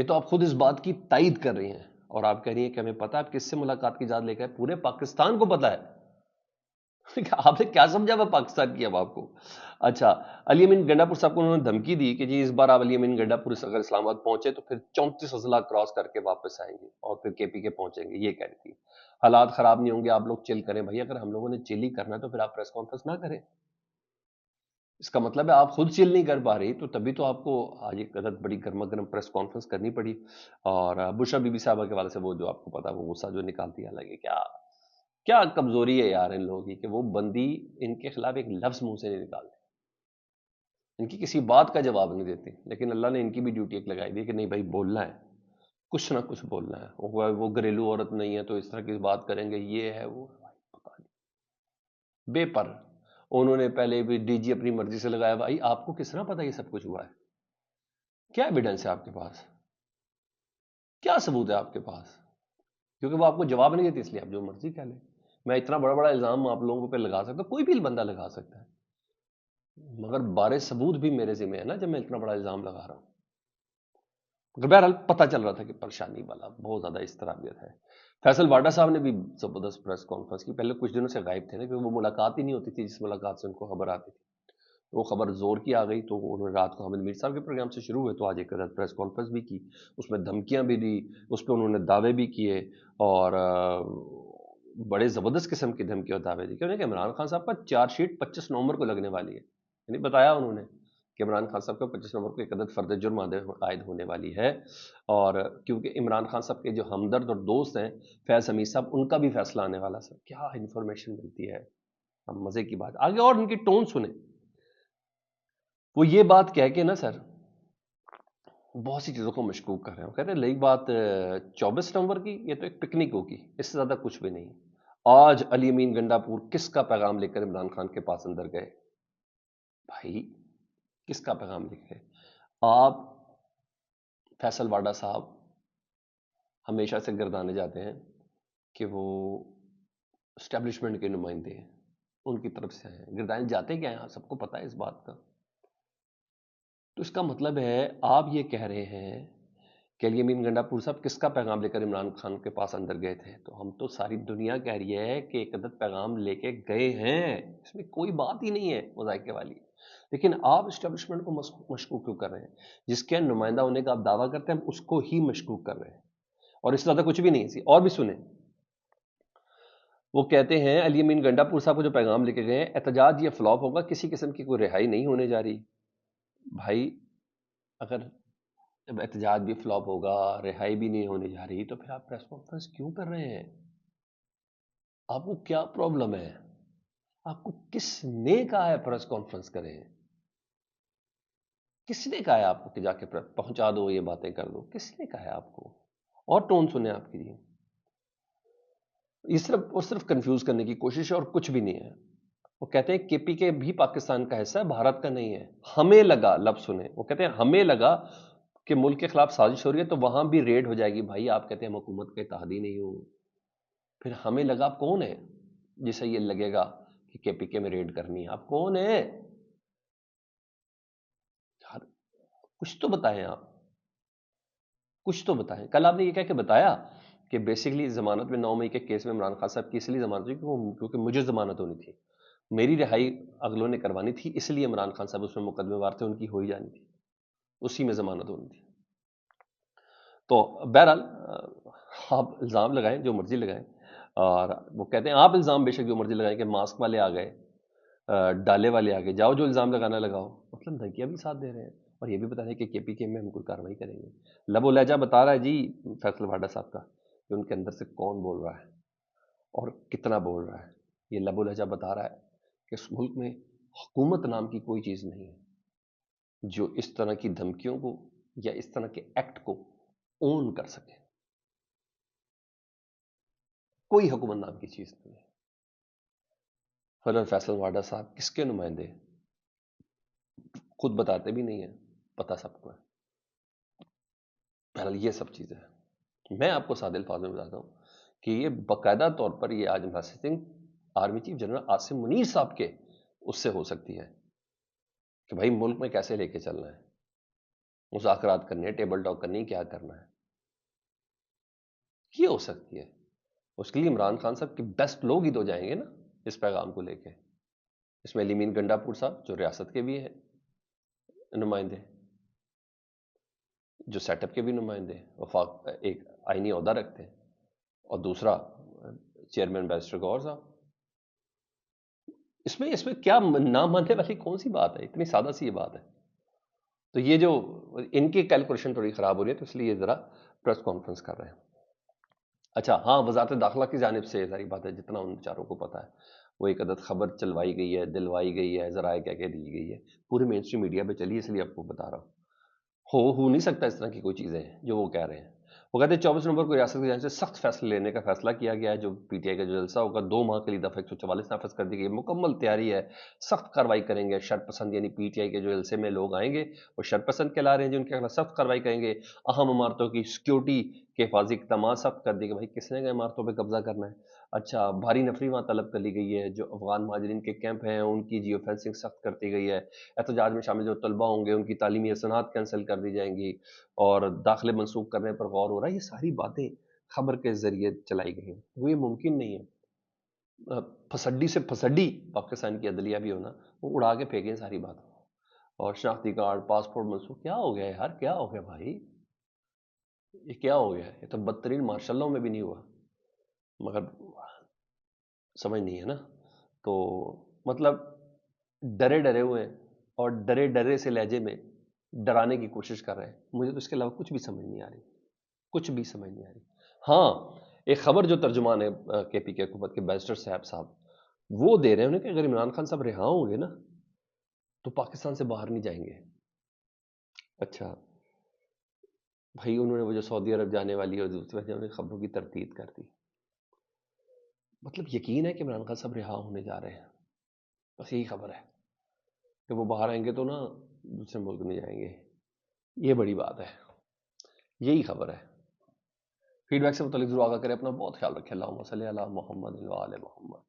یہ تو آپ خود اس بات کی تائید کر رہی ہیں اور آپ کہہ رہی ہیں کہ ہمیں پتا ہے آپ کس سے ملاقات کی اجازت لے کے آئے، پورے پاکستان کو پتا ہے۔ آپ نے کیا سمجھا وہ پاکستان کی اب آپ کو؟ اچھا، علی امین گنڈا پور صاحب کو انہوں نے دھمکی دی کہ جی اس بار آپ علی امین گنڈا پور اگر اسلام آباد پہنچے تو پھر 34 اضلاع کراس کر کے واپس آئیں گے اور پھر کے پی کے پہنچیں گے، یہ کہہ رہی تھی۔ حالات خراب نہیں ہوں گے، آپ لوگ چل کریں۔ بھائی اگر ہم لوگوں نے چل ہی کرنا ہے تو پھر آپ پریس کانفرنس نہ کریں، اس کا مطلب ہے آپ خود چل نہیں کر پا رہی، تو تبھی تو آپ کو آج ایک عدد بڑی گرما گرم پریس کانفرنس کرنی پڑی۔ اور بشرا بی بی صاحبہ کے والے سے وہ جو آپ کو پتا وہ غصہ جو نکالتی ہے، لگے کیا کمزوری ہے یار ان لوگوں کی کہ وہ بندی ان کے خلاف ایک لفظ منہ سے نہیں نکالتے، ان کی کسی بات کا جواب نہیں دیتے، لیکن اللہ نے ان کی بھی ڈیوٹی ایک لگائی دی کہ نہیں بھائی بولنا ہے، کچھ نہ کچھ بولنا ہے۔ وہ گھریلو عورت نہیں ہے تو اس طرح کی بات کریں گے، یہ ہے وہ پتا نہیں بے پر۔ انہوں نے پہلے بھی ڈی جی اپنی مرضی سے لگایا۔ بھائی آپ کو کس طرح پتا یہ سب کچھ ہوا ہے؟ کیا ایویڈنس ہے آپ کے پاس؟ کیا ثبوت ہے آپ کے پاس؟ کیونکہ وہ آپ کو جواب نہیں دیتی، اس لیے آپ جو مرضی کہہ لیں۔ میں اتنا بڑا بڑا الزام آپ لوگوں پہ لگا سکتا ہوں، کوئی بھی بندہ لگا سکتا ہے، مگر بارے ثبوت بھی میرے ذمہ ہے نا جب میں اتنا بڑا الزام لگا رہا ہوں۔ بہرحال پتہ چل رہا تھا کہ پریشانی والا بہت زیادہ اضطرابیت ہے۔ فیصل واڈا صاحب نے بھی زبردست پریس کانفرنس کی، پہلے کچھ دنوں سے غائب تھے نا، کیونکہ وہ ملاقات ہی نہیں ہوتی تھی جس ملاقات سے ان کو خبر آتی تھی۔ وہ خبر زور کی آ گئی تو انہوں نے رات کو حامد میر صاحب کے پروگرام سے شروع ہوئے تو آج ایک پریس کانفرنس بھی کی، اس میں دھمکیاں بھی دی، اس پہ انہوں نے دعوے بھی کیے اور بڑے زبردست قسم کی دھمکی اور دعوے دی کہ انہیں کہ عمران خان صاحب کا چارج شیٹ 25 نومبر کو لگنے والی ہے، یعنی بتایا انہوں نے کہ عمران خان صاحب کا 25 نومبر کو ایک عدد فرد جرم عائد ہونے والی ہے، اور کیونکہ عمران خان صاحب کے جو ہمدرد اور دوست ہیں فیض حمید صاحب، ان کا بھی فیصلہ آنے والا۔ سر کیا انفارمیشن ملتی ہے، ہم مزے کی بات آگے اور ان کی ٹون سنیں۔ وہ یہ بات کہہ کے نا سر بہت سی چیزوں کو مشکوک کر رہے ہیں، کہتے ہیں لئی بات 24 نومبر کی، یہ تو ایک پکنک ہوگی، اس سے زیادہ کچھ بھی نہیں۔ آج علی امین گنڈا پور کس کا پیغام لے کر عمران خان کے پاس اندر گئے؟ بھائی کس کا پیغام لے کے؟ آپ فیصل واڈا صاحب ہمیشہ سے گردانے جاتے ہیں کہ وہ اسٹیبلشمنٹ کے نمائندے ہیں، ان کی طرف سے ہیں، گردانے جاتے کیا ہیں، سب کو پتہ ہے اس بات کا۔ تو اس کا مطلب ہے آپ یہ کہہ رہے ہیں کہ علی امین گنڈا پور صاحب کس کا پیغام لے کر عمران خان کے پاس اندر گئے تھے؟ تو ہم تو ساری دنیا کہہ رہی ہے کہ ایک عدد پیغام لے کے گئے ہیں، اس میں کوئی بات ہی نہیں ہے مذائقے والی، لیکن آپ اسٹیبلشمنٹ کو مشکوک کیوں کر رہے ہیں؟ جس کے نمائندہ ہونے کا آپ دعویٰ کرتے ہیں ہم اس کو ہی مشکوک کر رہے ہیں، اور اس سے زیادہ کچھ بھی نہیں۔ اور بھی سنیں، وہ کہتے ہیں علی امین گنڈا پور صاحب کو جو پیغام لے کے گئے ہیں، احتجاج یہ فلاپ ہوگا، کسی قسم کی کوئی رہائی نہیں ہونے جا رہی۔ بھائی اگر جب احتجاج بھی فلاپ ہوگا، رہائی بھی نہیں ہونے جا رہی، تو پھر آپ پریس کانفرنس کیوں کر رہے ہیں؟ آپ کو کیا پرابلم ہے؟ آپ کو کس نے کہا ہے پریس کانفرنس کریں؟ کس نے کہا ہے آپ کو کہ جا کے پہنچا دو، یہ باتیں کر دو؟ کس نے کہا ہے آپ کو؟ اور ٹون سنیں آپ کی، یہ صرف کنفیوز کرنے کی کوشش ہے اور کچھ بھی نہیں ہے۔ وہ کہتے ہیں کے پی کے بھی پاکستان کا حصہ ہے، بھارت کا نہیں ہے۔ ہمیں لگا، لفظ سنیں، وہ کہتے ہیں ہمیں لگا کہ ملک کے خلاف سازش ہو رہی ہے تو وہاں بھی ریڈ ہو جائے گی۔ بھائی آپ کہتے ہیں ہم حکومت کے اتحادی نہیں ہوں، پھر ہمیں لگا آپ کون ہے جسے یہ لگے گا کہ کے پی کے میں ریڈ کرنی ہے؟ آپ کون ہیں؟ کچھ تو بتائیں، آپ کچھ تو بتائیں۔ کل آپ نے یہ کہہ کے بتایا کہ بیسیکلی ضمانت میں 9 مئی کے کیس میں عمران خان صاحب کی اس لیے ضمانت ہوئی کیونکہ مجھے ضمانت ہونی تھی، میری رہائی اگلوں نے کروانی تھی، اس لیے عمران خان صاحب اس میں مقدمے وار تھے، ان کی ہو ہی جانی تھی، اسی میں ضمانت ہونی تھی۔ تو بہرحال آپ الزام لگائیں جو مرضی لگائیں، اور وہ کہتے ہیں آپ الزام بے شک جو مرضی لگائیں کہ ماسک والے آ گئے، ڈالے والے آ گئے، جاؤ جو الزام لگانا لگاؤ، مطلب دھمکیاں بھی ساتھ دے رہے ہیں اور یہ بھی بتا رہے ہیں کہ کے پی کے میں ہم کوئی کارروائی کریں گے۔ لب و لہجہ بتا رہا ہے جی فیصل واڈا صاحب کا کہ ان کے اندر سے کون بول رہا ہے اور کتنا بول رہا ہے۔ یہ لب و لہجہ بتا رہا ہے کہ اس ملک میں حکومت نام کی کوئی چیز نہیں ہے جو اس طرح کی دھمکیوں کو یا اس طرح کے ایکٹ کو اون کر سکے، کوئی حکومت نام کی چیز نہیں ہے۔ فضل فیصل واڈا صاحب کس کے نمائندے؟ خود بتاتے بھی نہیں ہیں، پتہ سب کو ہے۔ بہرحال یہ سب چیزیں ہیں، میں آپ کو سادہ الفاظ میں بتاتا ہوں کہ یہ باقاعدہ طور پر یہ آج messaging army chief general Asim Munir صاحب کے اس سے ہو سکتی ہے کہ بھائی ملک میں کیسے لے کے چلنا ہے۔ مذاکرات کرنے ہیں، ٹیبل ٹاک کرنی ہے، کیا کرنا ہے، یہ ہو سکتی ہے. اس کے لیے عمران خان صاحب کے بیسٹ لوگ ہی تو جائیں گے نا اس پیغام کو لے کے. اس میں علی مین گنڈا پور صاحب جو ریاست کے بھی ہیں نمائندے، جو سیٹ اپ کے بھی نمائندے، وفاق ایک آئینی عہدہ رکھتے ہیں، اور دوسرا چیئرمین بیرسٹر گور صاحب. اس میں کیا نہ ماننے والی کون سی بات ہے؟ اتنی سادہ سی یہ بات ہے. تو یہ جو ان کی کیلکولیشن تھوڑی خراب ہو رہی ہے، تو اس لیے یہ ذرا پریس کانفرنس کر رہے ہیں. اچھا ہاں، وزارت داخلہ کی جانب سے ظاہری بات ہے جتنا ان بیچاروں کو پتا ہے، وہ ایک عدد خبر چلوائی گئی ہے، دلوائی گئی ہے، ذرائع کہہ کے دی گئی ہے، پورے مین اسٹریم میڈیا پہ چلی، اس لیے آپ کو بتا رہا ہوں. ہو نہیں سکتا اس طرح کی کوئی چیزیں جو وہ کہہ رہے ہیں. وہ کہتے ہیں 24 نومبر کو ریاست کی جانب سے سخت فیصلے لینے کا فیصلہ کیا گیا ہے. جو پی ٹی آئی کا جو جلسہ ہوگا 2 ماہ کے لیے دفعہ 144 نافذ کر دی گئی، مکمل تیاری ہے، سخت کارروائی کریں گے. شر پسند یعنی پی ٹی آئی کے جو جلسے میں لوگ آئیں گے وہ شر پسند کہلا رہے ہیں، جن کے خلاف سخت کارروائی کریں گے. اہم عمارتوں کی سیکیورٹی کے حفاظتی اقدامات سخت کر دی گئے. بھائی کس نے عمارتوں پہ قبضہ کرنا ہے؟ اچھا بھاری نفری وہاں طلب کر لی گئی ہے. جو افغان مہاجرین کے کیمپ ہیں ان کی جیو فینسنگ سخت کر دی گئی ہے. احتجاج میں شامل جو طلبہ ہوں گے ان کی تعلیمی اسناد کینسل کر دی جائیں گی، اور داخلے منسوخ کرنے پر غور ہو رہا ہے. یہ ساری باتیں خبر کے ذریعے چلائی گئی ہیں. وہ یہ ممکن نہیں ہے پھسڈی سے پھسڈی پاکستان کی عدلیہ بھی ہونا، وہ اڑا کے پھینکیں ساری بات. اور شناختی کارڈ، پاسپورٹ منسوخ، کیا ہو گیا یار، کیا ہو گیا بھائی، یہ کیا ہو گیا؟ یہ تو بدترین مارشل لاء میں بھی نہیں ہوا، مگر سمجھ نہیں ہے نا. تو مطلب ڈرے ڈرے ہوئے ہیں، اور ڈرے ڈرے سے لہجے میں ڈرانے کی کوشش کر رہے ہیں. مجھے تو اس کے علاوہ کچھ بھی سمجھ نہیں آ رہی، کچھ بھی سمجھ نہیں آ رہی. ہاں ایک خبر جو ترجمان ہے کے پی کے حکومت کے بیرسٹر صاحب وہ دے رہے ہیں انہیں کہ اگر عمران خان صاحب رہا ہوں گے نا تو پاکستان سے باہر نہیں جائیں گے. اچھا بھائی انہوں نے وہ جو سعودی عرب جانے والی اور دوسری وجہ خبروں کی تردید کر دی. مطلب یقین ہے کہ عمران خان صاحب رہا ہونے جا رہے ہیں، بس یہی خبر ہے کہ وہ باہر آئیں گے تو نا دوسرے ملک نہیں جائیں گے. یہ بڑی بات ہے، یہی خبر ہے. فیڈ بیک سے متعلق ضرور آگاہ کریں. اپنا بہت خیال رکھیں. اللہم صلی علی محمد و آل محمد.